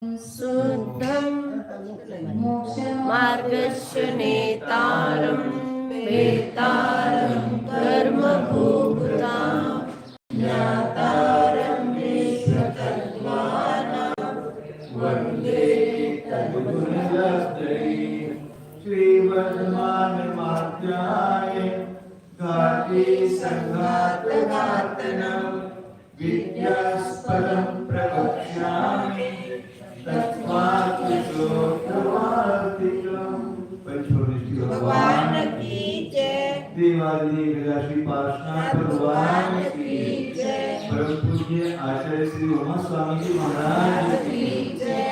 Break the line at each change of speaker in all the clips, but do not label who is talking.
शुद्धं मार्गस्य नेतारं वेतारं कर्मभूभुतां ज्ञातारं विश्वतत्त्वानां वन्दे
तद्गुणलब्धये श्रीवर्धमानमात्याय घाते सङ्घातघातनं विद्यास्पदं प्रवक्ष्यामि तत्त्वात्मशोत्रवार्तिकम्।
भगवान की जय।
देवाली श्री पार्श्वनाथ भगवान की जय। परम पूज्य आचार्य श्री उमा स्वामी जी महाराज की जय।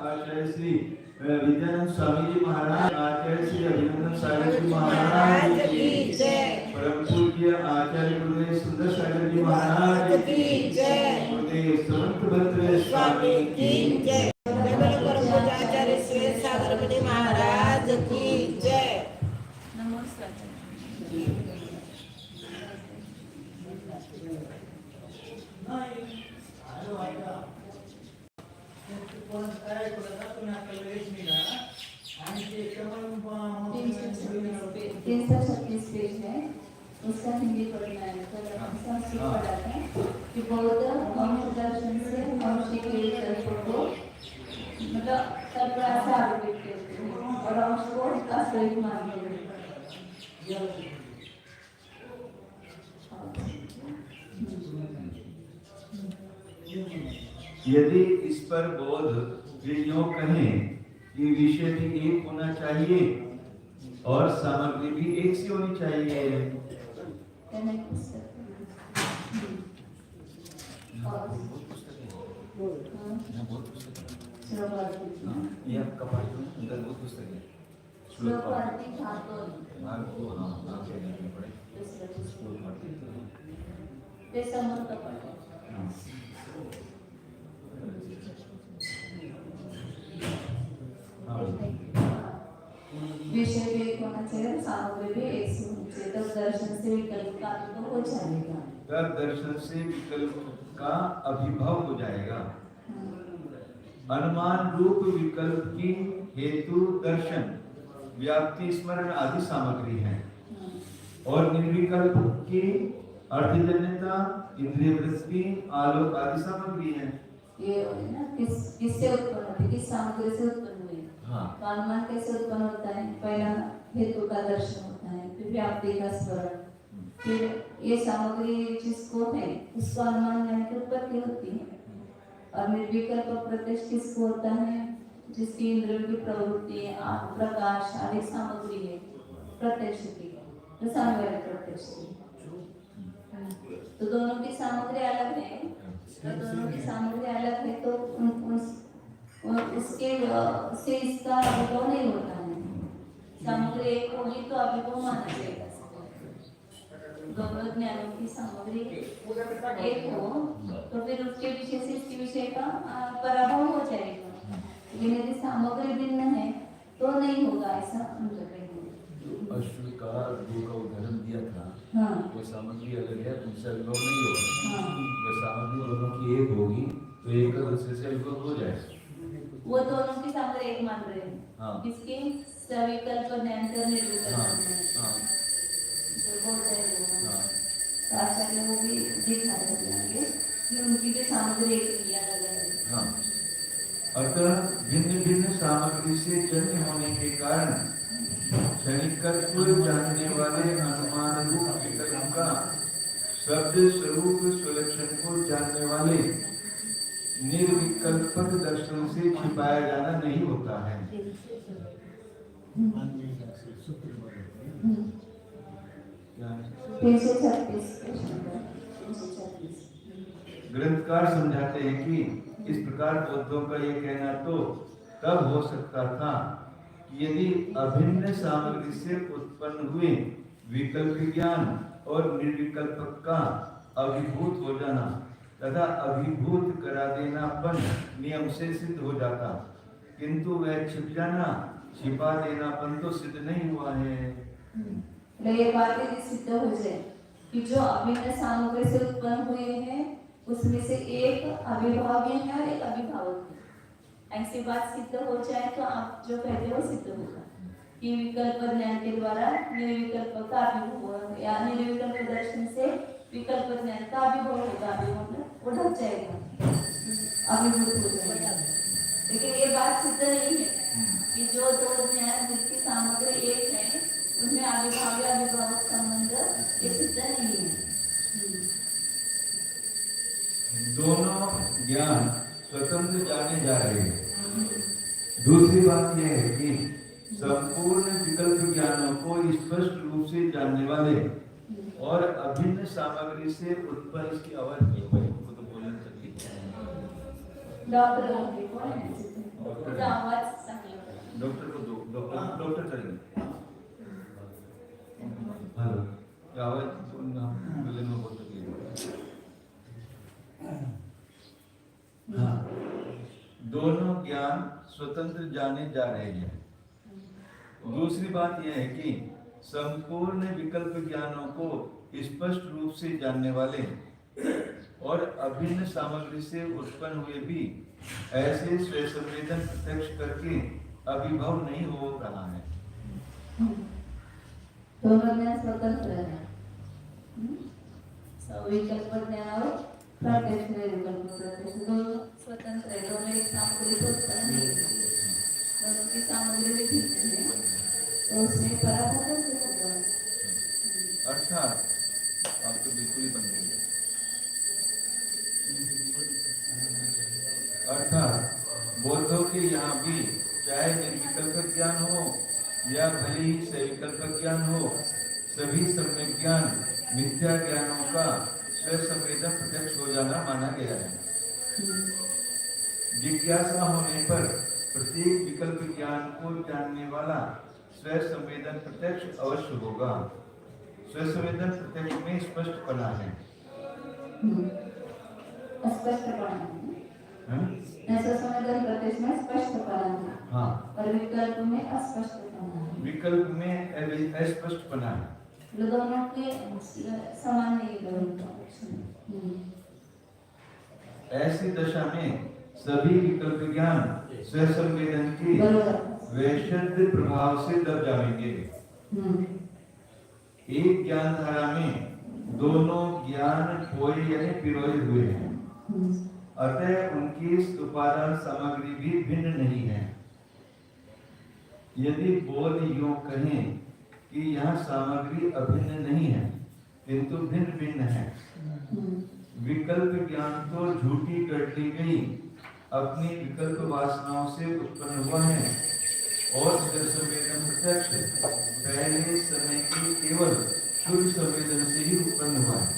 आचार्य श्री विद्यानंद स्वामी जी महाराज, आचार्य श्री अभिनंदन सागर जी महाराज की जय। परम पूज्य आचार्य गुरुदेव सुंदर सागर जी महाराज की जय। गुरुदेव संत भद्र स्वामी की जय।
आचार्य श्री सागर मुनि महाराज की जय। नमस्कार।
तीन सौ 36 पेज है, उसका हिंदी पढ़ना है। तो संस्कृत पढ़ाते हैं कि बौद्ध अंश दर्शन से अंश के तत्व को मतलब तत्व से आरोपित करते हैं और अंश को वास्तविक मानते हैं।
यदि इस पर बोध यूं कहें कि विषय भी एक होना चाहिए और सामग्री भी एक सी होनी चाहिए। ये आपका पाठ अंदर बहुत पुस्तक है। श्लोक पाठ को हाँ देखने पड़े। श्लोक पाठ
विषय भी एक होना चाहिए, सामग्री भी एक सी होनी चाहिए, तब दर्शन से विकल्प का अनुभव हो जाएगा।
तब दर्शन से विकल्प का अभिभव हो जाएगा। अनुमान रूप विकल्प की हेतु दर्शन, व्याप्ति, स्मरण आदि सामग्री है और निर्विकल्प की अर्थजन्यता, इंद्रिय वृत्ति, आलोक आदि सामग्री है।
ये ना किससे उत्पन्न होती है, किस सामग्री से उत्पन्न हुई।
हाँ।
तो अनुमान कैसे उत्पन्न होता है? पहला हेतु का दर्शन होता है, फिर व्याप्ति का स्मरण, फिर ये सामग्री जिसको है उसको अनुमान ज्ञान की उत्पत्ति होती है। और निर्विकल्प प्रत्यक्ष किसको होता है? जिसकी इंद्रियों की प्रवृत्ति, आत्म प्रकाश आदि सामग्री है प्रत्यक्ष की, तो सामग्री प्रत्यक्ष की। तो दोनों की सामग्री अलग है, तो दोनों की सामग्री अलग है, तो उसके से इसका अभिभव नहीं होता है। सामग्री एक होगी तो अभिभव माना जाएगा। दोनों ज्ञानों की सामग्री एक हो तो फिर उसके विषय से इसके विषय का पराभव हो जाएगा। लेकिन यदि सामग्री भिन्न है तो नहीं होगा, ऐसा हम कहेंगे।
अश्व का दो का उदाहरण दिया था।
हाँ।
वो सामग्री अलग है, उनसे अनुभव नहीं होगा।
हाँ।
तो सामग्री दोनों की एक होगी तो एक दूसरे से अनुभव हो जाएगा।
वो दोनों की सामग्री एक मान रहे हैं।
हाँ।
किसकी? सविकल्प ज्ञान का निर्विकल्प।
हाँ। हाँ।
जो बोल रहे हैं
हाँ।
आचार्य वो भी दिखा देंगे कि उनकी भी सामग्री एक ही अलग है।
हाँ। अतः भिन्न भिन्न सामग्री से जन्य होने के कारण क्षणिकत्व जानने वाले अनुमान रूप विकल्प का शब्द स्वरूप स्वलक्षण को जानने वाले निर्विकल्पक दर्शन से छिपाया जाना नहीं होता है। ग्रंथकार समझाते हैं कि इस प्रकार बौद्धों का ये कहना तो तब हो सकता था कि यदि अभिन्न सामग्री से उत्पन्न हुए विकल्प ज्ञान और निर्विकल्पक का अभिभूत हो जाना तथा अभिभूत करा देनापन नियम से सिद्ध हो जाता, किंतु वह छिप जाना, छिपा देनापन तो सिद्ध नहीं हुआ है।
ये बात यदि सिद्ध हो जाए कि जो अभिन्न सामग्री से उत्पन्न हुए हैं उसमें से एक अभिभाव्य है और एक अभिभावक है। ऐसी बात सिद्ध हो जाए तो आप जो कहते हो सिद्ध होगा कि विकल्प ज्ञान के द्वारा निर्विकल्प का अभिभव या निर्विकल्प दर्शन से विकल्प ज्ञान का अभिभव होगा। मतलब वो ढक जाएगा, अभिभूत हो जाएगा। लेकिन ये बात सिद्ध नहीं है कि जो दो ज्ञान जिसकी सामग्री एक है उनमें अभिभाव्य अभिभावक संबंध ये सिद्ध नहीं है।
दोनों ज्ञान स्वतंत्र जाने जा रहे हैं। दूसरी बात यह है कि संपूर्ण विकल्प ज्ञानों को स्पष्ट रूप से जानने वाले और अभिन्न सामग्री से उत्पन्न इसकी आवाज नहीं हुई को तो बोलना चाहिए।
डॉक्टर आवाज सांगितलं
डॉक्टर को दो डॉक्टर करेंगे। हेलो आवाज सुनना बोलने में बहुत तकलीफ। हाँ, दोनों ज्ञान स्वतंत्र जाने जा रहे हैं। दूसरी बात यह है कि संपूर्ण विकल्प ज्ञानों को स्पष्ट रूप से जानने वाले और अभिन्न सामग्री से उत्पन्न हुए भी ऐसे स्वसंवेदन प्रत्यक्ष करके अभिभव नहीं हो रहा है।
दोनों ज्ञान स्वतंत्र है। विकल्प ज्ञान और प्रत्यक्ष विकल्प प्रत्यक्ष दोनों स्वतंत्र है। दोनों एक सामग्री को उत्पन्न नहीं करते। दोनों की सामग्री भी ठीक है तो उसमें पराभव कैसे होगा?
अर्थात आप तो बिल्कुल ही बंद हो गए। अर्थात बौद्धों के यहाँ भी चाहे निर्विकल्प ज्ञान हो या भले ही सविकल्प ज्ञान हो, सभी सम्यक ज्ञान मिथ्या ज्ञानों का स्वसंवेदन प्रत्यक्ष हो जाना माना गया है। जिज्ञासा होने पर प्रत्येक विकल्प ज्ञान को जानने वाला स्वसंवेदन प्रत्यक्ष अवश्य होगा। स्वसंवेदन प्रत्यक्ष में स्पष्टपना है।
स्पष्टपना है। स्वसंवेदन प्रत्यक्ष में स्पष्टपना है।
हाँ।
और विकल्प में अस्पष्टपना है।
विकल्प में अस्पष्टपना है।
दोनों के समान नहीं है।
ऐसी दशा में सभी विकल्प ज्ञान स्वसंवेदन के वैशद्य प्रभाव से दब जाएंगे। एक ज्ञान धारा में दोनों ज्ञान खोए यानी पिरोए हुए हैं, अतः उनकी उपादान सामग्री भी भिन्न नहीं है। यदि बोध यूं कहें कि यह सामग्री अभिन्न नहीं है किंतु भिन्न भिन्न है। विकल्प ज्ञान तो झूठी कर ली गई अपनी विकल्प वासनाओं से उत्पन्न हुआ है और स्वसंवेदन प्रत्यक्ष पहले समय की केवल शुद्ध संवेदन से ही उत्पन्न हुआ है।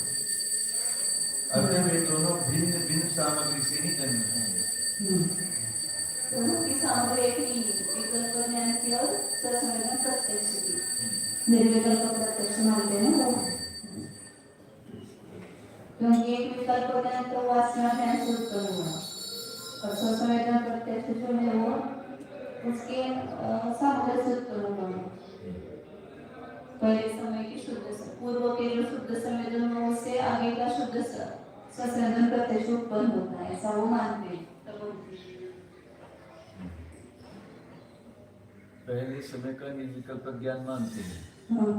अतः वे दोनों भिन्न भिन्न सामग्री से ही जन्म हैं।
दोनों की सामग्री एक ही विकल्प ज्ञान की और स्वसंवेदन प्रत्यक्ष की। निर्विकल्प प्रत्यक्ष मानते हैं वो, क्योंकि एक विकल्प ज्ञान तो वासना ज्ञान से उत्पन्न हुआ और स्वसंवेदन प्रत्यक्ष जो है वो उसके सामग्री से उत्पन्न हुआ। पहले समय की शुद्ध पूर्व के जो शुद्ध संवेदन हो उससे आगे का शुद्ध स्वसंवेदन प्रत्यक्ष उत्पन्न होता है, ऐसा वो मानते हैं।
पहले समय का निर्विकल्प ज्ञान मानते हैं,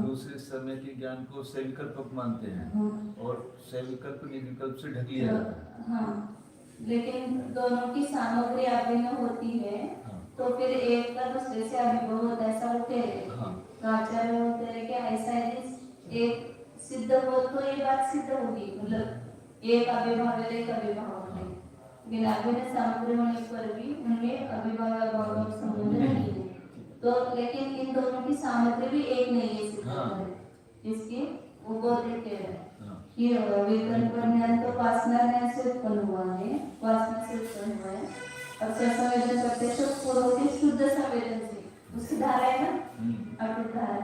दूसरे समय के ज्ञान को सविकल्प मानते हैं और सविकल्प निर्विकल्प से ढक लिया जाता है।
हाँ, लेकिन दोनों की सामग्री अभिन्न होती है तो फिर एक का दूसरे से अभिभव होता है, ऐसा वो कह रहे हैं। आचार्य होते हैं कि ऐसा है एक सिद्ध हो तो ये बात सिद्ध होगी, मतलब एक अभिभाव है एक अभिभाव है, लेकिन अभिन्न सामग्री होने पर भी उनमें अभिभाव अभिभाव संबंध नहीं है। तो लेकिन इन दोनों की सामग्री भी एक नहीं है सिद्ध है। इसके वो बोध कह रहे हैं कि विकल्प ज्ञान तो वासना ज्ञान से उत्पन्न हुआ है, वासना से उत्पन्न हुआ है और स्वसंवेदन प्रत्यक्ष पूर्व के शुद्ध संवेदन से उसकी धारा है ना, अटूट धारा।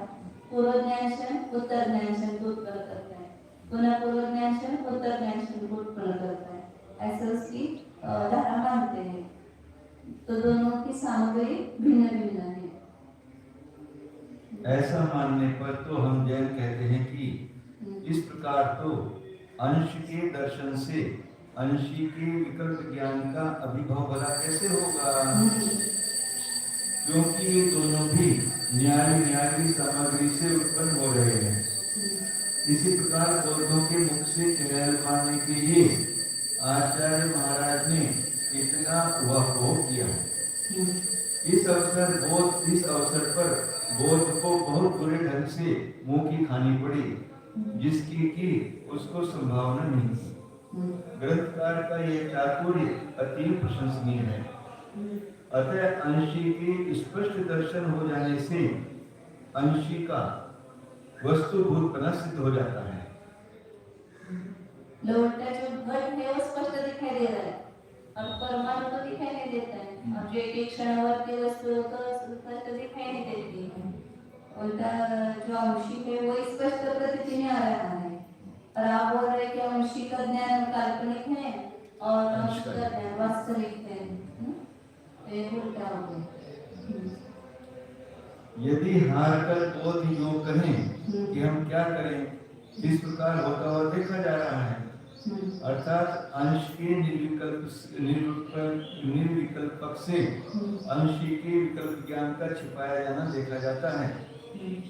पूर्व ज्ञान क्षण उत्तर ज्ञान क्षण को उत्पन्न करता है, पुनः पूर्व ज्ञान क्षण उत्तर ज्ञान क्षण को उत्पन्न करता है, ऐसे उसकी धारा मानते हैं। तो दोनों की सामग्री भिन्न भिन्न है।
ऐसा मानने पर तो हम जैन कहते हैं कि इस प्रकार तो अंश के दर्शन से अंशी के विकल्प ज्ञान का अभिभव भला कैसे होगा? क्योंकि ये दोनों भी न्यारी सामग्री से उत्पन्न हो रहे हैं। इसी प्रकार बौद्धों के मुख से चैनल पाने के लिए आचार्य महाराज ने इतना वह किया। इस अवसर पर बौद्ध को बहुत बुरे ढंग से मुंह की खानी पड़ी, जिसकी कि उसको संभावना नहीं थी। ग्रंथकार का यह चातुर्य अति प्रशंसनीय है। अतः अंशी के स्पष्ट दर्शन हो जाने से अंशी का वस्तुभूतपना सिद्ध हो जाता है।
लौटा जो घट है वो स्पष्ट दिखाई दे रहा है और परमाणु तो दिखाई नहीं देता है, और जो एक क्षणवर्ती वस्तु है तो स्पष्ट दिखाई नहीं देती है। उल्टा जो अंशी है वो स्पष्ट प्रतीति में आ रहा है। और आप बोल रहे कि अंशी का ज्ञान काल्पनिक है और अंश का ज्ञान वास्तविक है। ये उल्टा हो गया।
यदि हार कर बोध योग कहें कि हम क्या करें, इस प्रकार होता हुआ देखा जा रहा है। अर्थात अंश के निर्विकल्पक से अंशी के विकल्प ज्ञान का छिपाया जाना देखा जाता है।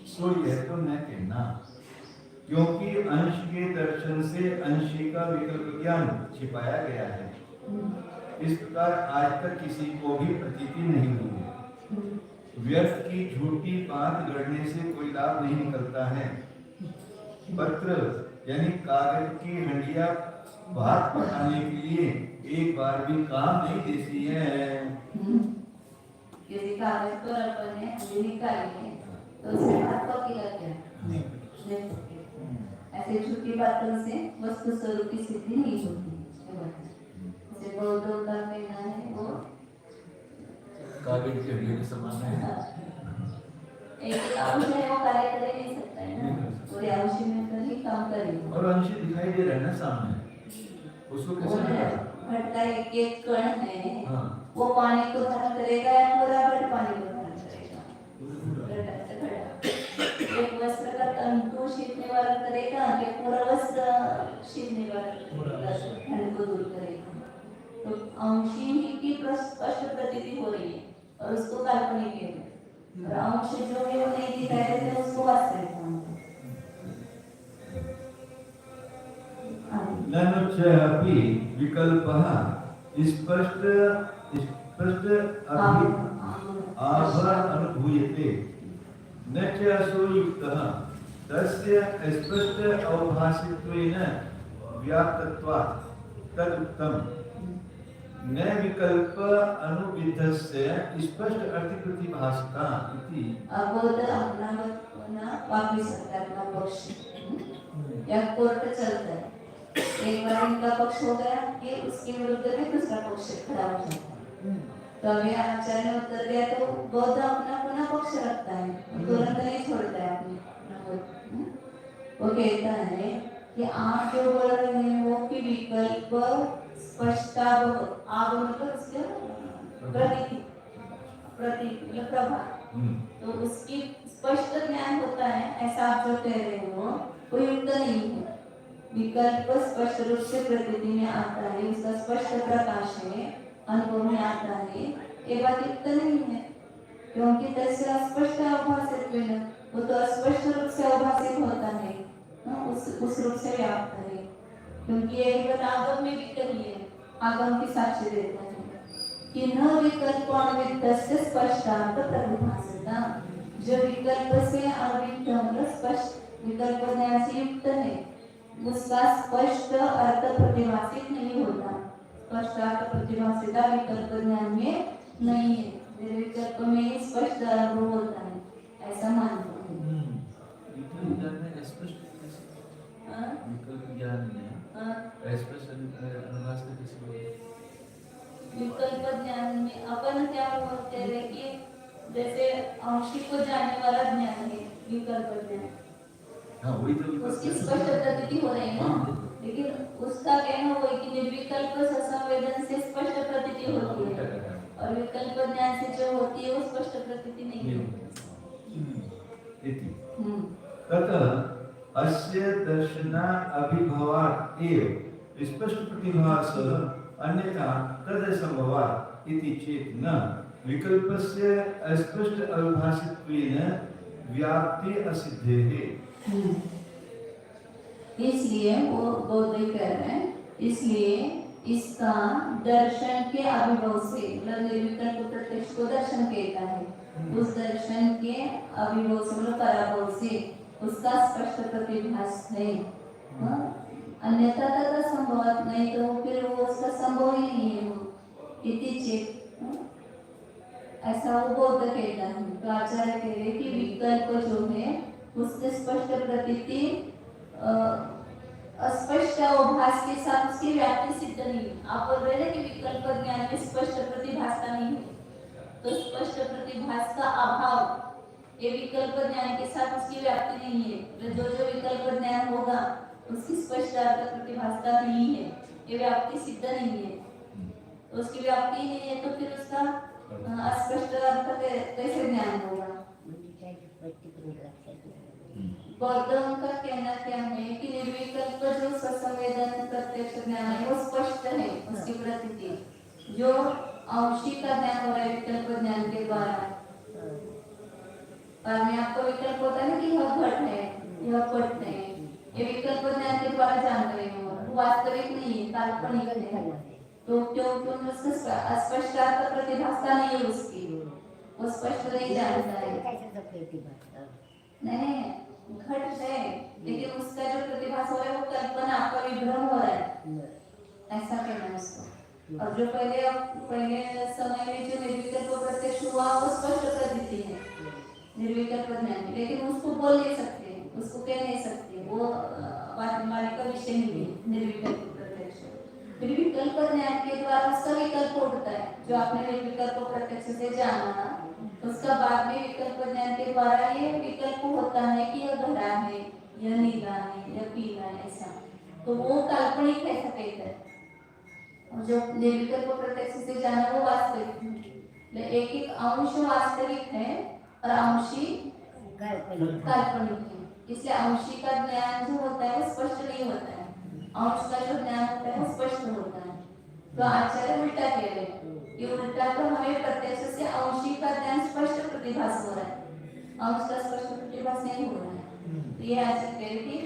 सो यह तो न कहना, क्योंकि अंश के दर्शन से अंशी का विकल्प ज्ञान छिपाया गया है। इस प्रकार आज तक किसी को भी प्रतीति नहीं हुई है। व्यर्थ की झूठी बात गढ़ने से कोई लाभ नहीं निकलता है। पत्र यानी कागज की हंडिया भात पकाने के लिए एक बार भी काम नहीं देती है।
यदि कागज पर अपन ने हंडी निकाली है तो उससे भात पकेगा क्या? नहीं पकेगा। ऐसे झूठी बातों से वस्तु स्वरूप की सिद्धि नहीं होती। जैसे बौद्धों का कहना है वो
कागज के हंडिया के समान है।
एक अंश है वो कार्य कर नहीं सकता है ना, पूरे अंश में कर ही काम करेगा।
और अंश दिखाई दे रहा है ना सामने, उसको कैसे निकालें?
घट का एक कण है,
हाँ।
वो पानी को धारण करेगा या पूरा घट पानी को धारण करेगा? एक वस्त्र का तंतु शीतने वाला करेगा कि पूरा वस्त्र शीतने वाला ठंड को दूर करेगा? तो अंशी ही की स्पष्ट प्रतीति हो रही है और उसको काल्पनिक है। और अंश जो है वो नहीं दिखाई देते, उसको वास्तविक मानते हैं।
ननुच्चयपि विकल्पः स्पष्ट आभा अनुभूयते न च असुयुक्तः तस्य स्पष्ट अवभासित्वेन व्याप्तत्वात् तदुक्तम्। न विकल्प अनुविधस्य स्पष्ट अर्थ प्रतिभासता इति।
अब अपना वापिस आता है अपना पक्ष या कोर्ट चलता है। एक बार इनका पक्ष हो गया कि उसके विरुद्ध में दूसरा पक्ष खड़ा हो जाता है। तो अभी आचार्य ने उत्तर दिया तो बौद्ध अपना अपना पक्ष रखता है, तुरंत नहीं छोड़ता है अपनी। वो कहता है कि आप जो बोल रहे हैं वो कि विकल्प मतलब उसके प्रभा, तो उसकी स्पष्ट ज्ञान होता है, ऐसा आप जो कह रहे हो वो युक्त नहीं है। विकल्प स्पष्ट रूप से प्रकृति में आता है, उसका स्पष्ट प्रकाश है, अनुभव में आता है, ये बात युक्त नहीं है। क्योंकि तस्य अस्पष्ट अभासित है, वो तो अस्पष्ट रूप से अभासित होता है, उस रूप से व्याप्त है। क्योंकि ये बात आगम में भी कही है, आगम की साक्ष्य देता है कि न विकल्प अनविद्यस्य स्पष्टार्थ प्रतिभासता। जो विकल्प से अनविद्य मतलब स्पष्ट विकल्प ज्ञान से युक्त है, उसका स्पष्ट अर्थ प्रतिभासित नहीं होता। स्पष्ट अर्थ प्रतिभासिता विकल्प ज्ञान में नहीं है, विकल्प में ही स्पष्ट अनुभव होता है, ऐसा मानते हैं।
विकल्प ज्ञान में
विकल्प ज्ञान में अपन क्या बोलते हैं कि जैसे अंशी को जानने वाला ज्ञान है विकल्प ज्ञान,
हाँ वही तो
उसकी स्पष्ट प्रतीति हो रही है ना। लेकिन उसका कहना वो है कि निर्विकल्प संवेदन से स्पष्ट प्रतीति होती है और विकल्प ज्ञान से जो होती है वो स्पष्ट प्रतीति नहीं होती।
ततः अस्य दर्शना अभिभवात् एव स्पष्ट प्रतिभास अन्यथा तद संभवात् इति चेत न विकल्पस्य अस्पष्ट अविभाषित्वेन व्याप्ति असिद्धेः।
इसलिए वो बौद्ध कह रहे हैं, इसलिए इसका दर्शन के अभिभव से, मतलब निर्विकल्प प्रत्यक्ष को दर्शन कहता है, उस दर्शन के अभिभव से मतलब पराभव से उसका स्पष्ट प्रतिभास है। अन्यथा तथा संभव नहीं तो फिर वो उसका संभव ही नहीं है। वो इति चेत, ऐसा वो बौद्ध कहता है। तो आचार्य कह रहे कि विकल्प जो है उससे स्पष्ट प्रतीति अस्पष्ट अवभास के साथ उसकी व्याप्ति सिद्ध नहीं है। आप बोल रहे हैं कि विकल्प ज्ञान में स्पष्ट प्रतिभासता नहीं है, तो स्पष्ट प्रतिभास का अभाव ये विकल्प ज्ञान के साथ उसकी व्याप्ति नहीं है। तो जो जो विकल्प ज्ञान होगा उसकी स्पष्ट अर्थ प्रतिभासता नहीं है, ये व्याप्ति सिद्ध नहीं है। तो उसकी व्याप्ति नहीं है तो फिर उसका अस्पष्ट अर्थ कैसे ज्ञान होगा। बौद्धों का कहना क्या है कि निर्विकल्प जो ससंवेदन प्रत्यक्ष ज्ञान है वो स्पष्ट है, उसकी प्रतीति जो अंशी का ज्ञान हो रहा है विकल्प ज्ञान के द्वारा। और में आपको विकल्प होता है कि यह घट है, यह पट है, ये विकल्प ज्ञान के द्वारा जान रहे हो, वो वास्तविक नहीं है, काल्पनिक है। तो क्योंकि उसका अस्पष्ट अर्थ प्रतिभासता नहीं है, उसकी वो स्पष्ट नहीं जानता है। नहीं घट है लेकिन उसका जो प्रतिभास हो रहा है वो कल्पना, आपका विभ्रम हो रहा है, ऐसा कहना है उसको। और जो पहले समय में जो निर्विकल्प प्रत्यक्ष हुआ वो स्पष्ट प्रतीति है निर्विकल्प ज्ञान, लेकिन उसको बोल नहीं सकते, उसको कह नहीं सकते, वो हमारे का विषय नहीं है निर्विकल्प प्रत्यक्ष। फिर विकल्प ज्ञान के द्वारा उसका विकल्प उठता है, जो आपने निर्विकल्प प्रत्यक्ष से जाना उसका बाद में विकल्प ज्ञान के द्वारा ये विकल्प होता है कि यह घड़ा है, यह नीला है, यह पीला है, ऐसा। तो वो काल्पनिक है, ऐसा कहता है। और जो निर्विकल्प प्रत्यक्ष से जाना वो वास्तविक है। एक एक अंश वास्तविक है और अंशी काल्पनिक है। इसलिए अंशी का ज्ञान जो होता है वो स्पष्ट नहीं होता है, अंश का जो ज्ञान होता है वो स्पष्ट होता है। तो आचार्य उल्टा कह रहे हैं, ये उल्टा तो हमें प्रत्यक्ष से अंशी का ज्ञान स्पष्ट प्रतिभास हो रहा है, अंश का स्पष्ट प्रतिभास नहीं हो रहा है। तो ये आचार्य कह रहे कि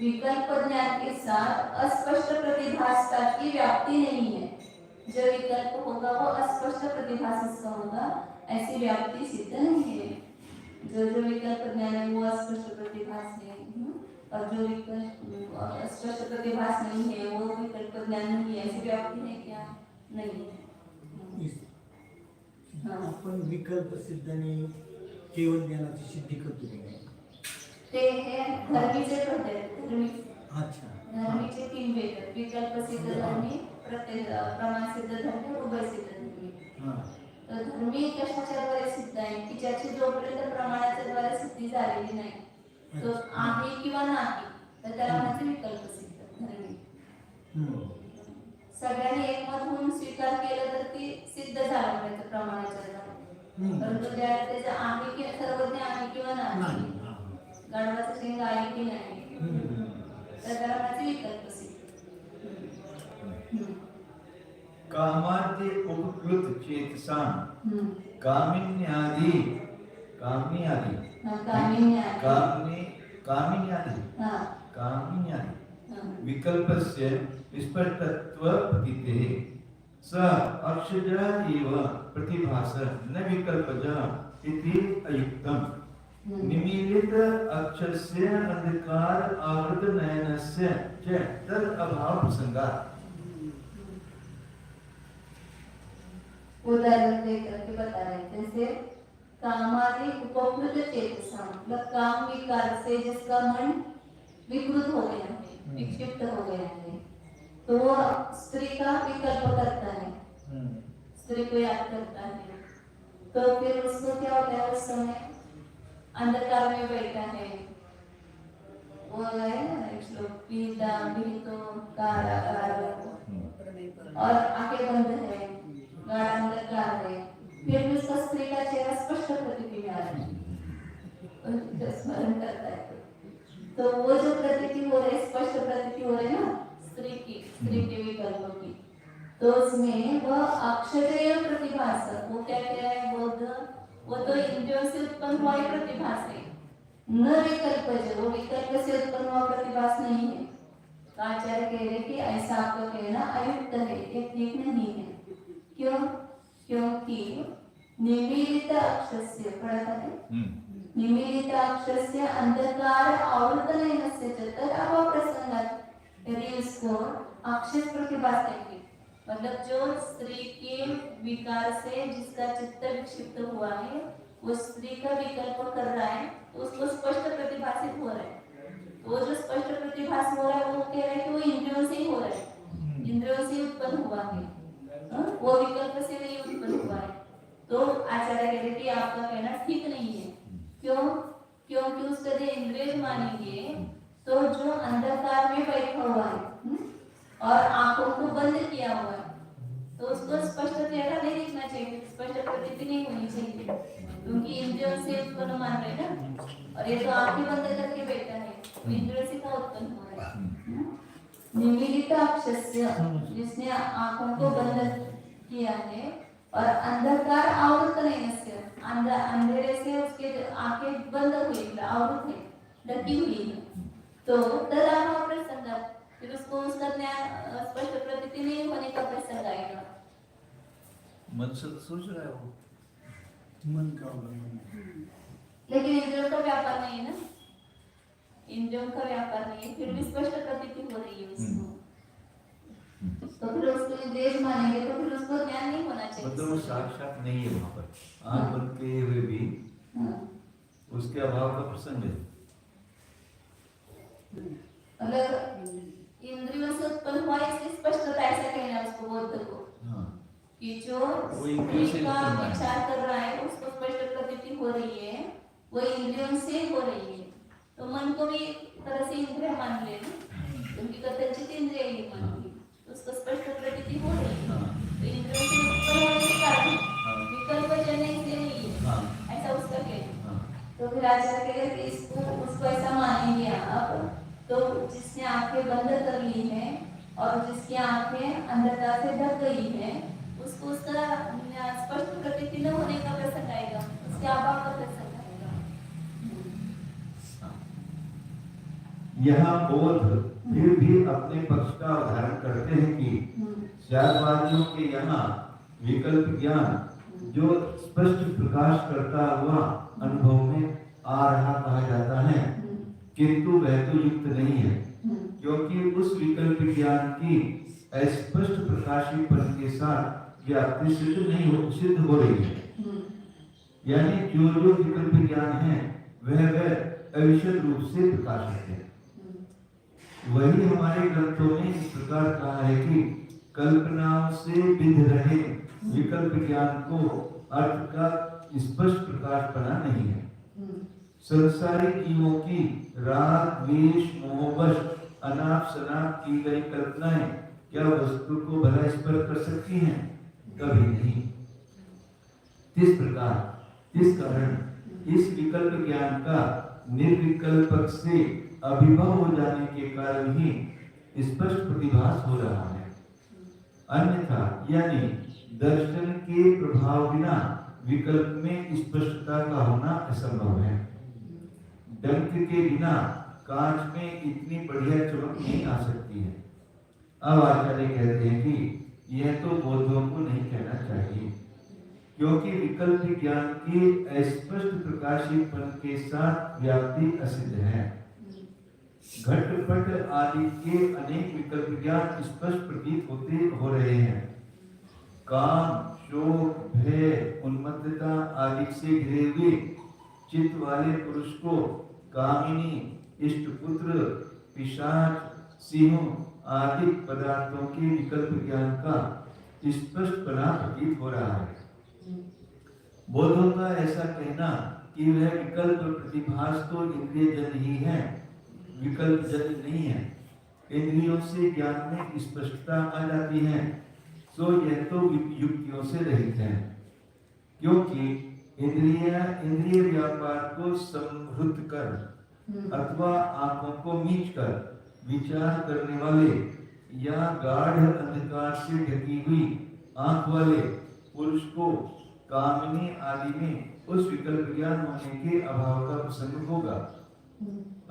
विकल्प ज्ञान के साथ अस्पष्ट प्रतिभासता की व्याप्ति नहीं है। जो विकल्प होगा वो अस्पष्ट प्रतिभास का होगा, ऐसी व्याप्ति सिद्ध नहीं है। जो विकल्प ज्ञान है वो अस्पष्ट प्रतिभास है, और जो विकल्प स्पष्ट प्रतिभास नहीं है वो विकल्प ज्ञान नहीं है, ऐसी व्याप्ति है क्या? नहीं है।
आपण विकल्प सिद्धाने केवळ ज्ञानाची सिद्धी करतो
ते हे धर्मीचे पद्धत धर्मी।
अच्छा,
धर्मीचे 3 भेद, विकल्प सिद्ध धर्मी, प्रमाण सिद्ध धर्मी, उभय सिद्ध धर्मी। तर धर्मी कशाच्या द्वारे सिद्ध आहे की ज्याची जोपर्यंत प्रमाणाच्या द्वारे सिद्धी झालेली नाही, तो आहे किंवा नाही, तर त्याला म्हणजे विकल्प सिद्ध धर्मी। सगळ्यांनी एकमत होऊन स्वीकार केलं तर ती सिद्ध झालं पाहिजे प्रमाणाच्या द्वारे। परंतु ज्यावेळेस त्याचं आहे की सर्वज्ञ आहे किंवा नाही, गाढवाचं शेंग आहे की नाही, तर त्याला म्हणजे विकल्प सिद्ध।
कामादि उपकृत चेतसां कामिन्यादि विकल्पस्य स्पष्टत्व प्रतीतेः स अक्षरः एव प्रतिभास न विकल्पजः इति अयुक्तम्। निमीलित अक्षरस्य अंधकार आवृत नयनस्य च तद अभाव प्रसंगात्।
उदाहरण देकर के बता रहे हैं, जैसे कामादि उपकृत चेतसा, मतलब काम विकार से जिसका मन विकृत हो गया है, विक्षिप्त हो गया है, तो वो स्त्री का विकल्प करता है, स्त्री को याद करता है, तो फिर उसको क्या होता है, उस समय अंधकार में बैठा है, वो है ना एक श्लोक, पीता पीतो कारागार, और आंखें बंद है, गाढ़ा अंधकार है, फिर भी उसका स्त्री का चेहरा स्पष्ट प्रतीति में आ रहा है, स्मरण करता है। तो वो जो प्रतीति हो रही है, स्पष्ट प्रतीति हो रही है ना, स्त्री के विकल्प की, तो उसमें वह अक्षरीय प्रतिभास, वो क्या कह रहा है बौद्ध, वो तो इंद्रियों से उत्पन्न हुआ ही प्रतिभास है, न विकल्प जो, वो विकल्प से उत्पन्न हुआ प्रतिभास नहीं है। तो आचार्य कह रहे कि ऐसा आपका कहना अयुक्त है, ये ठीक नहीं है। क्यों? क्योंकि निमीलित अक्षस्य, पढ़ा था क्या? निमीलित अक्षस्य अंधकार आवृतनयनस्य च तदाभाव प्रसंगात्, यदि उसको अक्षर प्रतिभास कहेंगे, मतलब जो स्त्री के विकार से जिसका चित्त विक्षिप्त हुआ है, वो स्त्री का विकल्प कर रहा है, तो उसको स्पष्ट प्रतिभासित हो रहा है। तो वो जो स्पष्ट प्रतिभास हो रहा है, वो कह रहा है कि वो इंद्रियों से ही हो रहा है, इंद्रियों से उत्पन्न हुआ है, वो विकल्प से नहीं उत्पन्न हुआ है। तो आचार्य कह रहे कि आपका कहना ठीक नहीं है। क्यों? क्योंकि उसका जो इंद्रिय मानेंगे तो जो अंधकार में बैठा हुआ है और आंखों को बंद किया हुआ है, तो उसको स्पष्ट चेहरा नहीं दिखना चाहिए, स्पष्ट प्रतीति नहीं होनी चाहिए, क्योंकि इंद्रियों से उत्पन्न मान रहे ना, और ये तो आंखें बंद करके बैठा है, तो इंद्रियों से क्या उत्पन्न हो रहा है? निमीलित अक्षस्य, जिसने आंखों को बंद किया है, और अंधकार आवृत नहीं, अंधेरे से उसके आंखें बंद हुई, आवृत है, ढकी हुई है, तो तदाभाव प्रसंग, फिर उसको उसका ज्ञान स्पष्ट प्रतीति नहीं होने का प्रसंग आएगा।
मन से तो सोच रहा है वो,
मन का अवलंबन है।
लेकिन इंद्रियों का व्यापार नहीं है ना, इंद्रियों का व्यापार नहीं है, फिर भी स्पष्ट प्रतीति हो रही है उसको, तो फिर उसको इंद्रिय मानेंगे तो फिर उसको ज्ञान नहीं होना चाहिए।
मतलब वो साक्षात नहीं है वहाँ पर, आँख बंद किए हुए भी उसके अभाव का प्रसंग है।
मतलब इंद्रियों से उत्पन्न हुआ, इसलिए स्पष्टता ऐसा कहना है उसको, बौद्ध को, कि जो स्त्री का विचार कर रहा है उसको स्पष्ट प्रतीति हो रही है, वो इंद्रियों से हो रही है, तो मन को भी तरह से इंद्रिय मान ले, क्योंकि कथनचित इंद्रिय ही मानती, तो उसको स्पष्ट प्रतीति हो रही है, तो इंद्रियों से उत्पन्न होने के कारण विकल्प जन्य से नहीं है, ऐसा उसका कहना। तो फिर आचार्य कह रहे कि उसको ऐसा मानेंगे आप, तो जिसने आंखें बंद कर ली है और जिसकी आंखें अंधकार से ढक गई है, उसको उसका स्पष्ट प्रतीति न होने का प्रसंग आएगा, उसके अभाव का प्रसंग आएगा।
यहाँ बौद्ध फिर भी अपने पक्ष का उदाहरण करते हैं कि शास्त्रवादियों के यहाँ विकल्प ज्ञान जो स्पष्ट प्रकाश करता हुआ अनुभव में आ रहा कहा जाता है, किंतु वह तो युक्त नहीं है, क्योंकि उस विकल्प ज्ञान की स्पष्ट प्रकाशीपन के साथ व्याप्ति सिद्ध हो रही है। यानी जो विकल्प ज्ञान है वह अविशद रूप से प्रकाशित है। वही हमारे ग्रंथों में इस प्रकार कहा है कि कल्पनाओं से विध रहे विकल्प ज्ञान को अर्थ का स्पष्ट प्रकाश बना नहीं है। संसारिक जीवों की राग द्वेष मोहवश अनाप शनाप की गई कल्पनाएं क्या वस्तु को भला स्पर्श कर सकती हैं? कभी नहीं। इस कारण इस विकल्प ज्ञान का निर्विकल्पक से अभिभव हो जाने के कारण ही स्पष्ट प्रतिभास हो रहा है। अन्यथा यानी दर्शन के प्रभाव बिना विकल्प में स्पष्टता का होना असंभव है। डंक के बिना कांच में इतनी बढ़िया चमक नहीं आ सकती है। अब आचार्य कहते हैं कि यह तो बौद्धों को नहीं कहना चाहिए, क्योंकि विकल्प ज्ञान के स्पष्ट प्रकाशीपन के साथ व्याप्ति असिद्ध है। घटपट आदि के अनेक विकल्प ज्ञान स्पष्ट प्रतीत हो रहे हैं। काम, शोक, भय, उन्मत्तता आदि से घिरे हुए चित्त वाले पुरुष को कामिनी, इष्टपुत्र, पिशाच, सिंह आदि पदार्थों के विकल्प ज्ञान का स्पष्ट पना प्रतीत हो रहा है। बौद्धों का ऐसा कहना कि वह विकल्प प्रतिभास तो इंद्रिय जन ही है, विकल्प जन नहीं है। इंद्रियों से ज्ञान में स्पष्टता आ जाती है, तो यह तो युक्तियों से रहित है, क्योंकि इंद्रिय व्यापार को संहृत कर अथवा आंखों को मीच कर विचार करने वाले या गाढ़ अंधकार से ढकी हुई आंख वाले पुरुष को कामनी आदि में उस विकल्प ज्ञान होने के अभाव का प्रसंग होगा।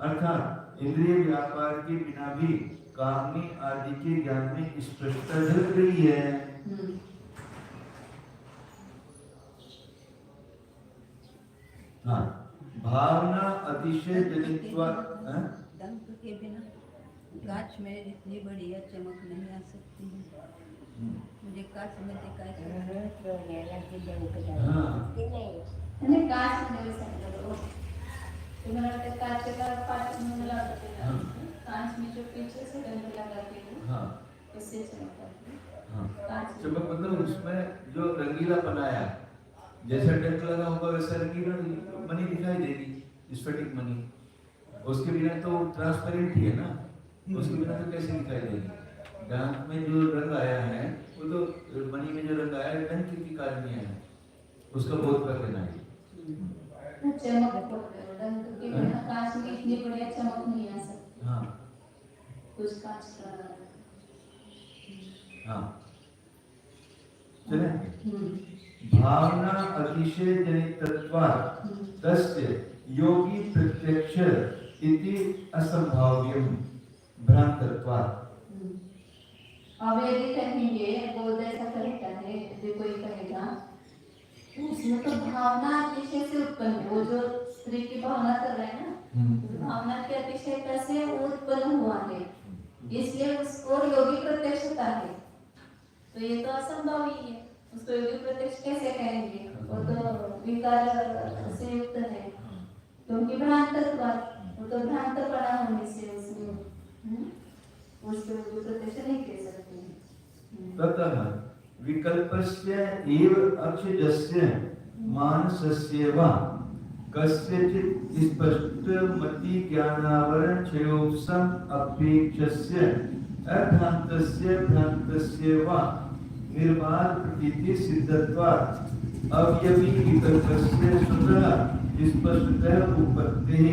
अर्थात इंद्रिय व्यापार के बिना भी कामनी आदि के ज्ञान में स्पष्टता झलक रही है। हाँ, भावना अतिशय जनित्वा
दंक के बिना कांच में इतनी बढ़िया चमक नहीं आ सकती है। मुझे कांच में दिखाई
आणि काच म्हणजे सांगितलं तुम्हाला ते काचेला पाच म्हणून लागते ना कांच में जो पीछे से रंग लगाते हो
हाँ
उससे चमकता है।
हाँ
कांच
चमक मतलब उसमें जो रंगीला बनाया जैसा डंक लगा होगा वैसा रंगीला मनी दिखाई देगी, स्फटिक मनी। उसके बिना तो ट्रांसपेरेंट ही है ना, उसके बिना तो कैसे दिखाई देगी। डंक में जो रंग आया है वो तो मनी में जो रंग आया है डंक के कारण ही आया है, उसका बोध कर देना है।
चमक रंग के बिना कांच में इतनी बढ़िया चमक नहीं आ सकती।
हाँ
कुछ कांच का
हाँ चले। भावना अतिशय जनितत्वात् तस्य योगी प्रत्यक्ष इति असंभाव्यम भ्रांतत्वात्।
अब यदि कहेंगे बोध ऐसा कहता है यदि कोई कहेगा उसमें तो भावना अतिशय से उत्पन्न है, वो जो स्त्री की भावना कर रहा है ना भावना की अतिशयता से वो उत्पन्न हुआ है इसलिए उसको योगी प्रत्यक्षता है, तो ये तो असंभव ही है। उसको योगी प्रत्यक्ष कैसे कहेंगे, वो तो विकार से युक्त है क्योंकि भ्रांतत्वात्, वो तो भ्रांतपना होने से उसमें उसको योगी प्रत्यक्ष नहीं कह सकते।
ततः विकल्पस्य एव अक्षजस्य मानसस्य वा कस्यचित् स्पष्ट मति ज्ञानावरण क्षयोपशम अपेक्षस्य अभ्रांतस्य भ्रांतस्य वा निर्माण प्रतीति सिद्धत्वात् अवयवी विकल्पस्य स्वतः स्पष्टतः उपपत्तिः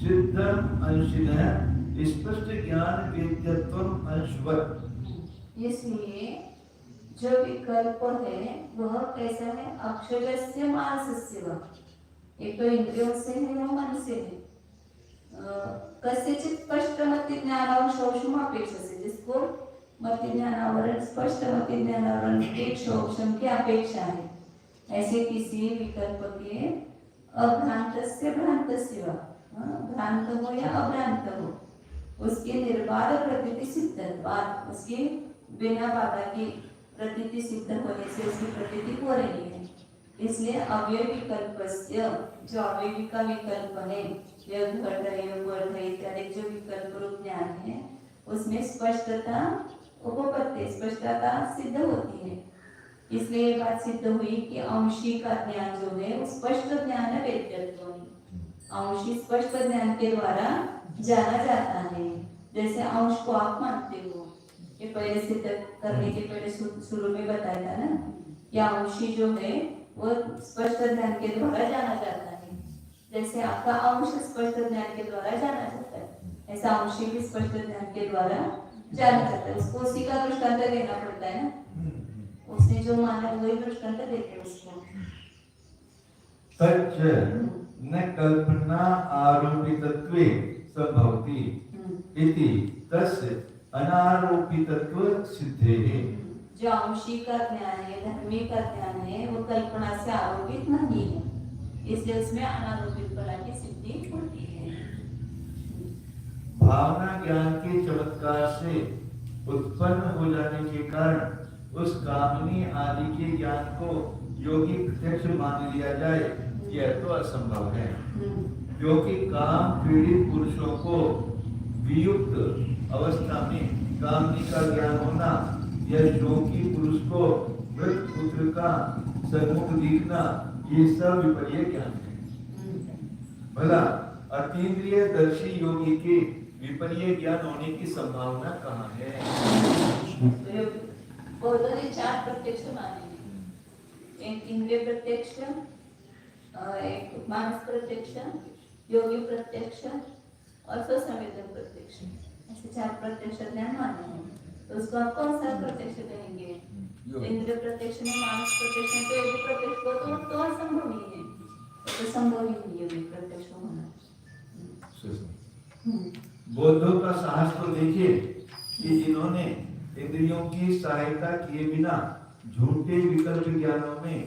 सिद्धम अंशिनः स्पष्ट ज्ञान वेद्यत्वम अंशवत्।
इसलिए जो विकल्प है वह कैसा है, अक्षरस्य मानसस्य वा, एक तो इंद्रियों से है या मन से है। कस्यचित् स्पष्ट मति ज्ञानावरण शोषम अपेक्षा से, जिसको मति ज्ञानावरण स्पष्ट मति ज्ञानावरण के शोषम की अपेक्षा है, ऐसे किसी विकल्प के अभ्रांतस्य भ्रांतस्य वा, भ्रांत हो या अभ्रांत हो, उसके निर्बाध प्रतीति सिद्धत्वात्, उसकी बिना बाधा की प्रतीति सिद्ध होने से उसकी प्रतीति हो रही है। इसलिए अव्यय विकल्पस्य, जो अव्ययी का विकल्प है, यह घट है बढ़ है इत्यादि जो विकल्प रूप ज्ञान है उसमें स्पष्टता उपपत्ति स्पष्टता सिद्ध होती है। इसलिए ये बात सिद्ध हुई कि अंशी का ज्ञान जो है वो स्पष्ट ज्ञान है वेद्यत्व, अंशी स्पष्ट ज्ञान के द्वारा जाना जाता है। जैसे अंश को आप मानते हो, ये पहले सिद्ध करने के पहले शुरू में बताया था ना, या अंशी जो है वो स्पष्ट ज्ञान के द्वारा जाना जाता है। जैसे आपका अंश स्पष्ट ज्ञान के द्वारा जाना जाता है, ऐसा अंशी भी स्पष्ट ज्ञान के द्वारा जाना जाता है। उसको उसी का दृष्टांत देना पड़ता है ना, उसने जो माना वही दृष्टांत देते उसको।
तच्च न कल्पना आरोपितत्वे संभवति इति तस्य अनारोपितत्व सिद्धेः।
जो अंशी का ज्ञान है, धर्मी का ज्ञान है, वो कल्पना से आरोपित नहीं है, इसलिए उसमें अनारोपित फला की सिद्धि होती है।
भावना ज्ञान के चमत्कार से उत्पन्न हो जाने के कारण उस कामनी आदि के ज्ञान को योगी प्रत्यक्ष मान लिया जाए, यह तो असंभव है, क्योंकि काम पीड़ित पुरुषों को वियुक्त अवस्था में कामनी का ज्ञान होना या शोकी पुरुष को मृत पुत्र का सन्मुख दिखना, ये सब विपर्य ज्ञान है। भला अतीन्द्रिय दर्शी योगी के विपर्य ज्ञान होने की संभावना कहाँ है?
बौद्धों ने 4 प्रत्यक्ष माने, एक इंद्रिय प्रत्यक्ष, एक मानस प्रत्यक्ष, योगी प्रत्यक्ष और स्वसंवेदन प्रत्यक्ष, ऐसे 4 प्रत्यक्ष ज्ञान माने हैं। तो उसको आप कौन सा प्रत्यक्ष कहेंगे? इंद्रिय प्रत्यक्ष में मानस प्रत्यक्ष में तो एक प्रत्यक्ष को तो असंभव ही है, तो संभव ही नहीं है प्रत्यक्ष होना।
बौद्धों का साहस तो देखिए कि जिन्होंने इंद्रियों की सहायता किए बिना झूठे विकल्प ज्ञानों में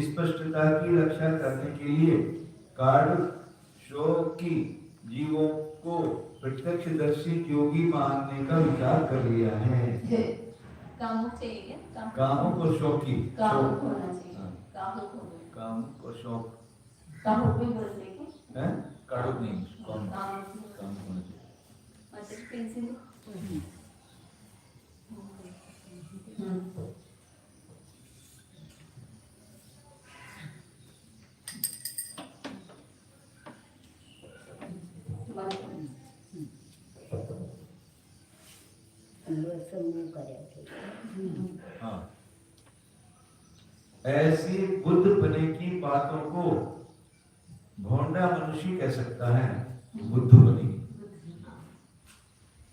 स्पष्टता की रक्षा करने के लिए कार्ड शो की जीवों को प्रत्यक्षदर्शी योगी मानने का विचार कर लिया है।
कामुक चाहिए क्या?
कामुक और शौकी,
कामुक होना चाहिए।
हाँ।
कामुक हो गए।
कामुक और शौक,
कामुक भी बोलते हैं क्या?
हैं? कामुक नहीं,
कामुक।
कामुक होना चाहिए।
अच्छा पेंसिल।
हाँ। ऐसी बुद्ध बने की बातों को भोंडा मनुष्य कह सकता है, बुद्ध बने।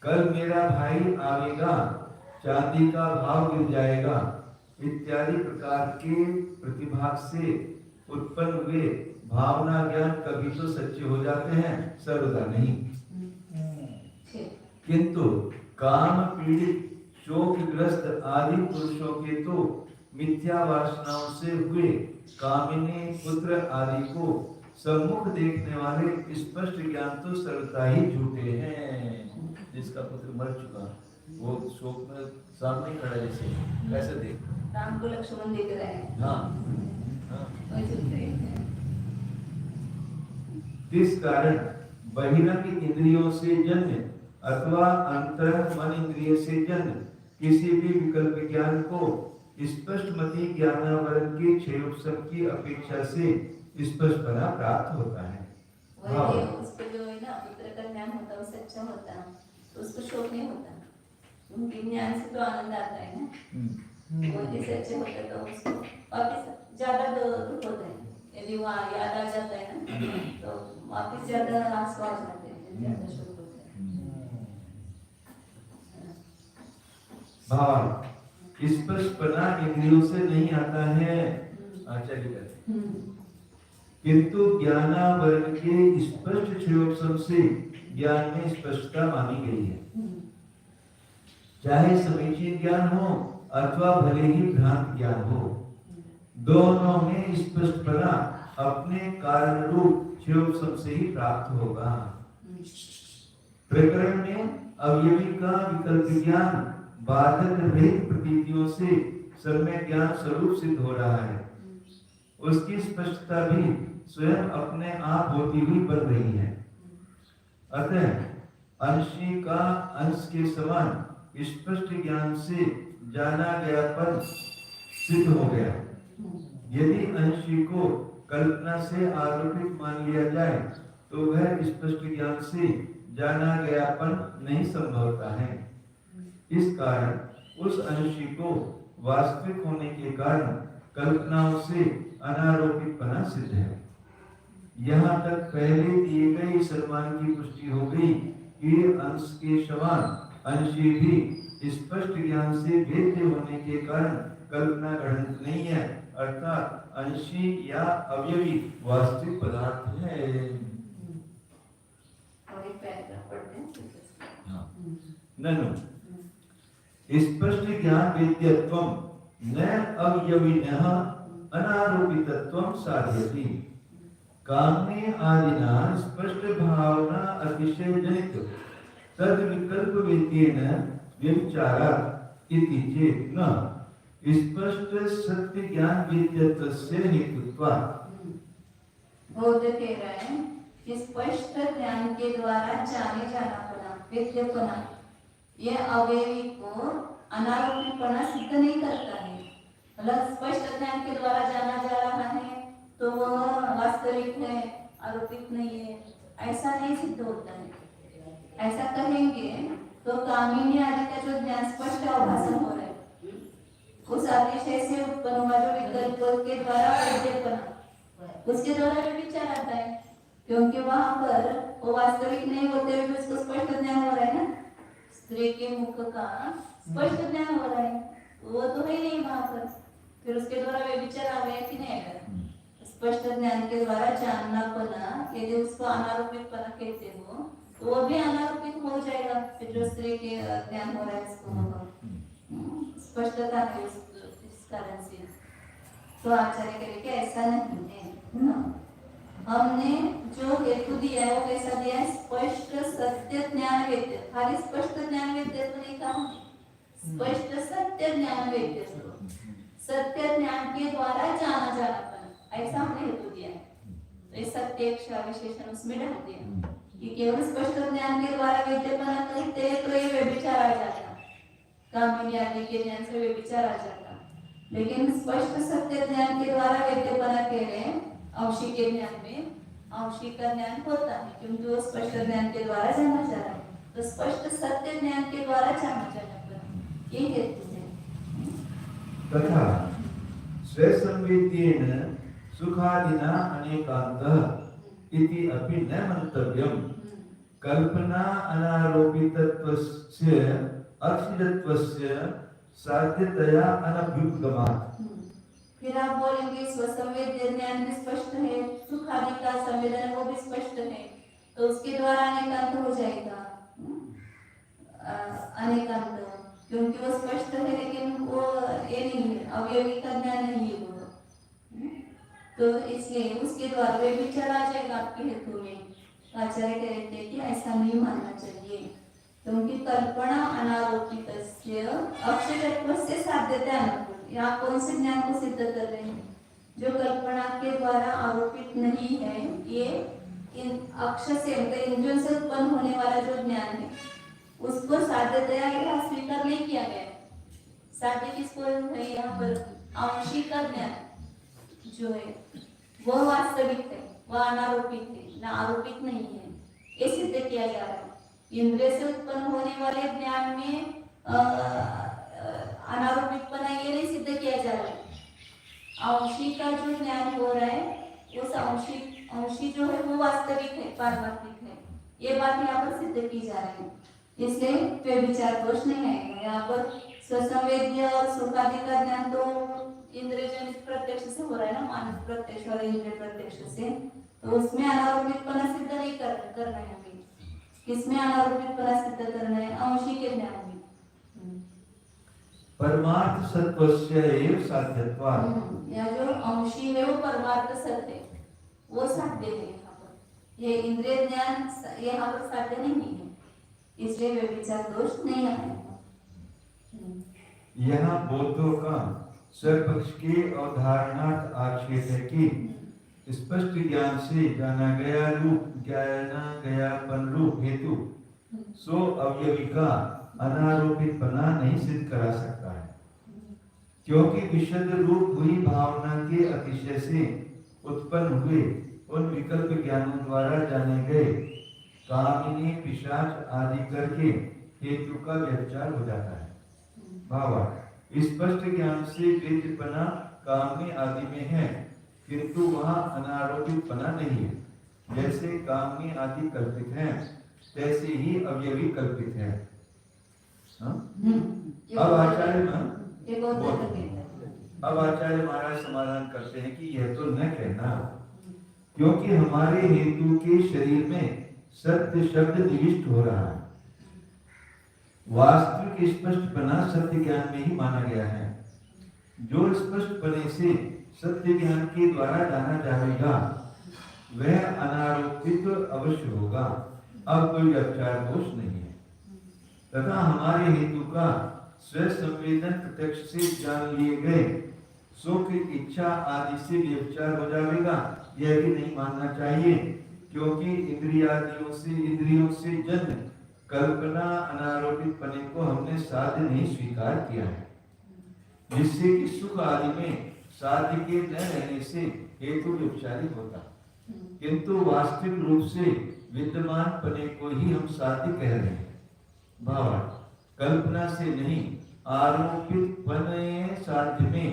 कल मेरा भाई आवेगा, चांदी का भाव गिर जाएगा इत्यादि प्रकार के प्रतिभाग से उत्पन्न हुए भावना ज्ञान कभी तो सच्चे हो जाते हैं, सर्वदा नहीं। किंतु काम पीड़ित शोकग्रस्त आदि पुरुषों के तो मिथ्या वासनाओं से हुए कामिनी पुत्र आदि को सम्मुख देखने वाले स्पष्ट ज्ञान तो सर्वथा ही झूठे हैं। जिसका पुत्र मर चुका वो शोक में सामने खड़ा जैसे कैसे देख,
राम को लक्ष्मण देख रहे हैं।
हाँ, हाँ।
वही झूठे हैं।
इस कारण बहिरंग इंद्रियों से जन्य अथवा अंतर मन इंद्रिय से जन्य किसी भी विकल्प ज्ञान को स्पष्ट मति ज्ञानावरण के क्षयोपम की अपेक्षा से स्पष्टपना प्राप्त होता है।
वही उसको जो है ना पुत्र का ज्ञान होता है वो सच्चा होता है तो उसको शोक नहीं होता, उनके ज्ञान से तो आनंद आता है ना। वो यदि सच्चे होते तो उसको वापिस ज्यादा दुख होता है, यदि वहाँ याद आ जाता है ना तो वापिस ज्यादा आंसू आ जाते हैं, ज्यादा शोक होता है।
भाव स्पष्टपना इंद्रियों से नहीं आता है, आचार्य कहते हैं। किंतु ज्ञानावरण के स्पष्ट क्षयोपम से ज्ञान में स्पष्टता मानी गई है। चाहे समीचीन ज्ञान हो अथवा भले ही भ्रांत ज्ञान हो, दोनों में स्पष्टपना अपने कारण रूप क्षयोपम से ही प्राप्त होगा। प्रकरण में अवयवी का विकल्प ज्ञान बाधक रहित प्रतीतियों से सम्यक ज्ञान स्वरूप सिद्ध हो रहा है। उसकी स्पष्टता भी स्वयं अपने आप होती हुई बन रही है। अतः अंशी का अंश के समान स्पष्ट ज्ञान से जाना गया पद सिद्ध हो गया। यदि अंशी को कल्पना से आरोपित मान लिया जाए तो वह स्पष्ट ज्ञान से जाना गयापन नहीं संभवता है। इस कारण उस अंशी को वास्तविक होने के कारण कल्पनाओं से अनारोपितपना सिद्ध है। यहाँ तक पहले दिए गए सम्मान की पुष्टि हो गई कि अंश के समान अंशी भी स्पष्ट ज्ञान से भेद्य होने के कारण कल्पना ग्रहण नहीं है, अर्थात अंशी या अवयवी वास्तविक पदार्थ है।
और एक पैराग्राफ पढ़ते हैं।
हाँ। ननु स्पष्ट ज्ञान वेद्यत्वम न अवयविनः अनारोपितत्वम साध्यति। कामने आदिना स्पष्ट भावना अतिशय जनित तद विकल्प वेद्येन व्यभिचारात् इति चेत् न स्पष्ट सत्य ज्ञान वेद्यत्वस्य हेतुत्वात्।
बौद्ध कह रहे हैं कि स्पष्ट ज्ञान के द्वारा जाने जानापना वेद्यपना यह अवयवी को अनारोपितपना सिद्ध नहीं करता है। मतलब स्पष्ट ज्ञान के द्वारा जाना जा रहा है तो वह वास्तविक है, आरोपित नहीं है, ऐसा नहीं सिद्ध होता है। ऐसा कहेंगे तो कामिनी आदि का जो ज्ञान स्पष्ट आभासन हो रहा है उस अतिशय से उत्पन्न हुआ जो विकल्प के द्वारा वेद्यपना उसके द्वारा भी विचार आता है, क्योंकि वहां पर वो वास्तविक नहीं होते हुए उसको स्पष्ट ज्ञान हो रहा है ना। स्त्री के मुख का स्पष्ट ज्ञान हो रहा है, वो तो है नहीं वहां पर, फिर उसके द्वारा वे विचार आ गया कि नहीं आएगा। स्पष्ट ज्ञान के द्वारा जाननापना, यदि उसको अनारोपितपना कहते हो तो वो भी अनारोपित हो जाएगा, फिर जो स्त्री के ज्ञान हो रहा है उसको स्पष्टता है इस कारण से। तो आचार्य कहे कि ऐसा नहीं है ना, हमने जो हेतु दिया है वो कैसा दिया है, स्पष्ट सत्य ज्ञान वेद्य, खाली स्पष्ट ज्ञान वेद्य तो नहीं कहा, स्पष्ट सत्य ज्ञान वेद्य, सत्य ज्ञान के द्वारा जाना जाना, ऐसा हमने हेतु दिया है। तो इस सत्य विशेषण उसमें डाल दिया कि केवल स्पष्ट ज्ञान के द्वारा वेद्यपना कहते हैं तो ये व्यभिचार आ जाता, कामिनी आदि के ज्ञान से व्यभिचार आ जाता। लेकिन स्पष्ट सत्य ज्ञान के द्वारा वेद्यपना कह रहे हैं, अंशी के ज्ञान में अंशी का ज्ञान होता है क्योंकि वो स्पष्ट ज्ञान के द्वारा जाना जा रहा है, तो स्पष्ट सत्य ज्ञान के द्वारा जाना जाना ये हेतु है।
तथा स्वसंवेद्येन सुखादिना अनेकान्तः इति अपि न मंतव्यम्। कल्पना अनारोपितत्वस्य अक्षितत्वस्य साध्यतया अनभ्युपगमात्।
फिर आप बोलेंगे स्वसंवेद्य ज्ञान भी स्पष्ट है, सुख आदि का संवेदन वो भी स्पष्ट है, तो उसके द्वारा अनेकांत हो जाएगा। अनेकांत क्योंकि वो स्पष्ट है लेकिन वो ये नहीं है, अवयवी का ज्ञान नहीं है वो, तो इसलिए उसके द्वारा वे विचार आ जाएगा आपके हेतु में। आचार्य कहते हैं कि ऐसा नहीं मानना चाहिए क्योंकि कल्पना अनारोपित अक्षरत्व से साध्यता अनुकूल। यहाँ कौन से ज्ञान को सिद्ध कर रहे हैं, जो कल्पना के द्वारा आरोपित नहीं है, ये इन अक्षर से इंद्रियों से उत्पन्न होने वाला जो ज्ञान है उसको साध्यतया यहाँ स्वीकार नहीं किया गया। साध्य किसको है यहाँ पर, अंशी का ज्ञान जो है वह वास्तविक है, वह अनारोपित है, ना आरोपित नहीं है, ये सिद्ध किया जा रहा है। इंद्रिय से उत्पन्न होने वाले ज्ञान में अनारोपितपना ये नहीं सिद्ध किया जा रहा है। अंशी का जो ज्ञान हो रहा है उस अंशी जो है वो वास्तविक है, पारमार्थिक है, ये बात यहाँ पर सिद्ध की जा रही है। इसलिए वे विचार दोष नहीं आएगा। यहाँ पर स्वसंवेद्य और सुखादि का ज्ञान तो इंद्रिय जनित प्रत्यक्ष से हो रहा है ना, मानस प्रत्यक्ष और इंद्रिय प्रत्यक्ष से, तो उसमें अनारोपितपना सिद्ध नहीं करना है हमें। किसमें अनारोपितपना सिद्ध करना है, अंशी के ज्ञान में।
परमार्थ सत्वस्य एव साध्यत्वात्।
या जो अंशी है वो परमार्थ सत्य है, वो साध्य है यहाँ पर। ये इंद्रिय ज्ञान यहाँ पर साध्य नहीं है, इसलिए वे विचार दोष नहीं आएगा।
यहाँ बौद्धों का स्वपक्ष की अवधारणार्थ आक्षेप है कि स्पष्ट ज्ञान से जाना गयापन रूप हेतु सो अवयवी का अनारोपितपना नहीं सिद्ध करा सकता है, क्योंकि विशुद्ध रूप हुई भावना के अतिशय से उत्पन्न हुए उन विकल्प ज्ञानों द्वारा जाने गए कामिनी पिशाच आदि करके हेतु का व्यभिचार हो जाता है। भावा स्पष्ट ज्ञान से वेद्यपना कामनी आदि में है किंतु वहाँ अनारोपितपना नहीं है। जैसे कामनी आदि कल्पित है तैसे ही अवयवी कल्पित है। अब आचार्य महाराज समाधान करते हैं कि यह तो न कहना, क्योंकि हमारे हेतु के शरीर में सत्य शब्द निविष्ट हो रहा है। वास्तविक स्पष्टपना सत्य ज्ञान में ही माना गया है। जो स्पष्टपने से सत्य ज्ञान के द्वारा जाना जाएगा वह अनारोपित अवश्य होगा। अब कोई व्यभिचार दोष नहीं है। तथा हमारे हेतु का स्वसंवेदन प्रत्यक्ष से जान लिए गए सुख इच्छा आदि से व्यभिचार हो जाएगा, यह भी नहीं मानना चाहिए, क्योंकि इंद्रियों से जन्म कल्पना अनारोपित पने को हमने साध्य नहीं स्वीकार किया है, जिससे कि सुख आदि में साध्य के न रहने से हेतु व्यभिचारी होता, किंतु वास्तविक रूप से विद्यमान पने को ही हम साध्य कह रहे हैं। भावार्थ कल्पना से नहीं, आरोपित पने साध्य में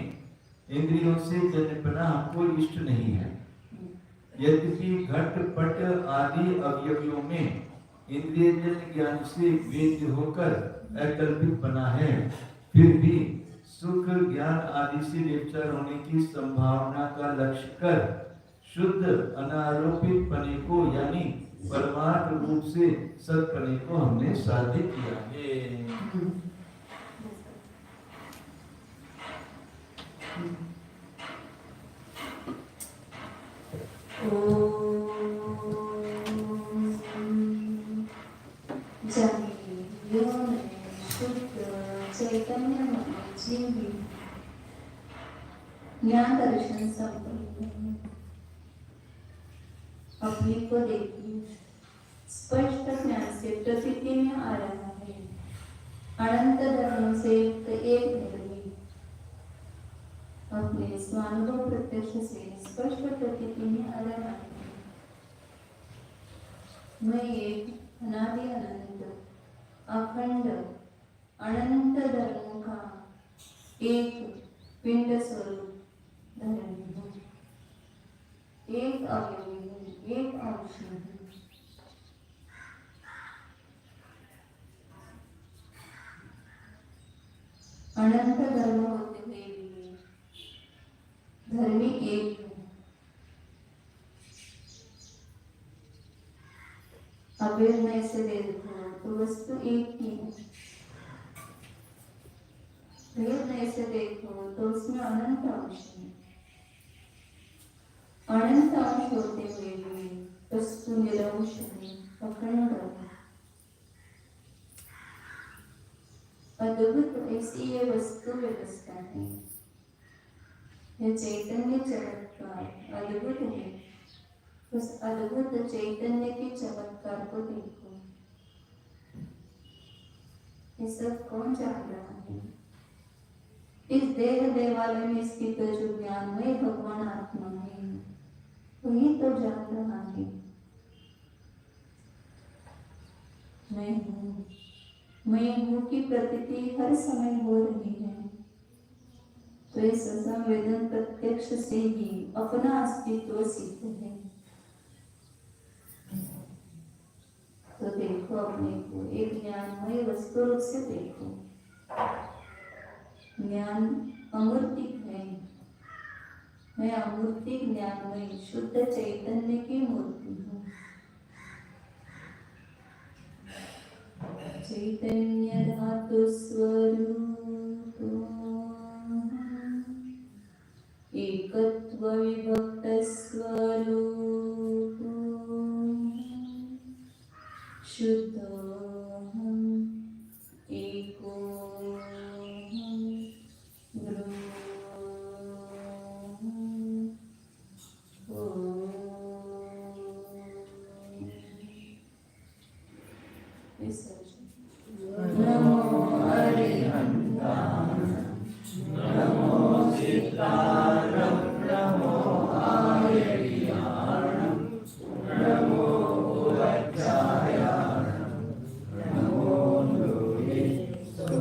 इंद्रियों से जन्मपना हमको इष्ट नहीं है। यद्यपि घट पट आदि अवयवियों में इंद्रिय जन्य ज्ञान से वेद्य होकर अकल्पित बना है, फिर भी सुख ज्ञान आदि से व्यभिचार होने की संभावना का लक्ष्य कर शुद्ध अनारोपित पने को यानी परमार्थ रूप से सत्पने को हमने साधित किया है।
ज्ञान दर्शन संपन्न अपने को देखिए, स्पष्ट ज्ञान से प्रतीति में आ रहा है। अनंत धर्मों से युक्त एक धर्मी अपने स्वानुभव प्रत्यक्ष से स्पष्ट प्रतीति में आ रहा है। मैं एक अनादि अनंत अखंड अनंत धर्मों का एक पिंड स्वरूप धर्मी हूँ, एक अवयवी हूँ, एक अंश हूँ। अनंत धर्म होते हुए भी धर्मी एक हूँ। अभिनय से देखो तो वस्तु एक ही है, भेद से देखो तो उसमें अनंत अंश है। अनंत अंश होते हुए भी वस्तु निरंश है, अखंड है, अद्भुत। ऐसी ये वस्तु व्यवस्था है, यह चैतन्य चमत्कार अद्भुत है। उस अद्भुत चैतन्य के चमत्कार को देखो, ये सब कौन जान रहा है? इस देह देवालय में स्थित जो ज्ञानमय भगवान आत्मा है, वही तो जान रहा है। मैं हूँ की प्रतीति हर समय हो रही है, तो इस संवेदन प्रत्यक्ष से ही अपना अस्तित्व सिद्ध है। तो देखो अपने को एक ज्ञानमय वस्तु रूप से देखो। ज्ञान अमूर्तिक है, मैं अमूर्तिक ज्ञानमय शुद्ध चैतन्य की मूर्ति हूँ। चैतन्य धातु स्वरूप एकत्व विभक्त स्वरूप शुद्ध एको
नमो